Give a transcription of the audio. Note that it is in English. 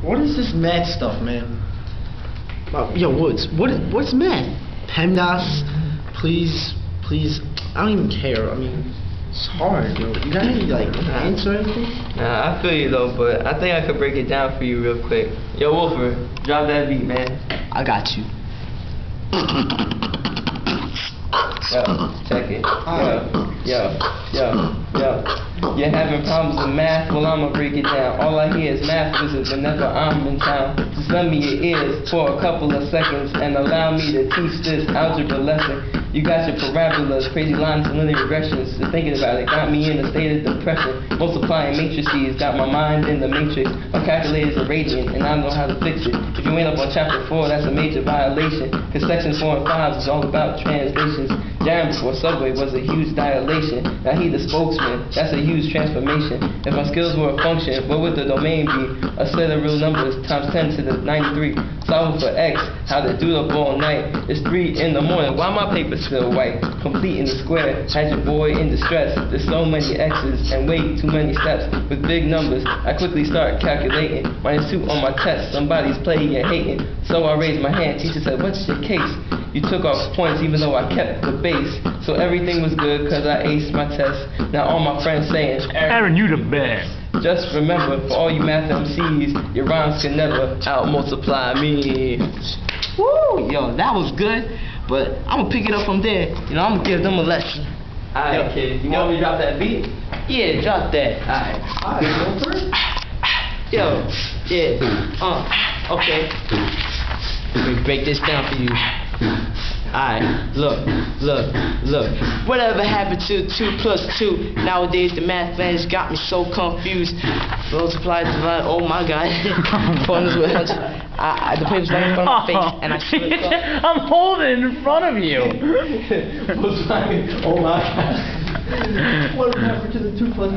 What is this math stuff, man? Yo, Woods, what's math? PEMDAS, please, I don't even care. I mean, it's hard, yo. You got any, like, hints or anything? Nah, I feel you though, but I think I could break it down for you real quick. Yo, Wolfer, drop that beat, man. I got you. Yo, check it. Yo. You're having problems with math? Well, I'ma break it down. All I hear is math wizards whenever I'm in town. Just lend me your ears for a couple of seconds and allow me to teach this algebra lesson. You got your parabolas, crazy lines and linear regressions. Just thinking about it got me in a state of depression. Multiplying matrices got my mind in the matrix. My calculator's a radiant and I know how to fix it. If you ain't up on chapter 4, that's a major violation. Cause sections 4 and 5 is all about translations. Jamming before Subway was a huge dilation. Now he the spokesman, that's a huge transformation. If my skills were a function, what would the domain be? A set of real numbers times 10 to the 93. Solving for x, how to do up all night. It's 3 in the morning, why my paper still white? Completing the square, had your boy in distress. There's so many x's and way too many steps. With big numbers, I quickly start calculating. -2 on my test, somebody's playing and hating. So I raised my hand, teacher said, what's your case? You took off points even though I kept the base. So everything was good cause I aced my test. Now all my friends saying, Aaron, you the best. Just remember, for all you math MCs, your rhymes can never out-multiply me. Woo! Yo, that was good, but I'm gonna pick it up from there. You know, I'm gonna give them a lesson. Alright, kid, you want me to drop that beat? Yeah, drop that. Alright. Yo, yeah, okay. Let me break this down for you. Alright, look. Whatever happened to 2 + 2? Nowadays the math fans got me so confused. Multiply, divide, oh my god. Formulas with hundreds. The paper's right in front of my face and I slipped up. I'm holding it in front of you. Oh my god. What happened to the 2 + 2?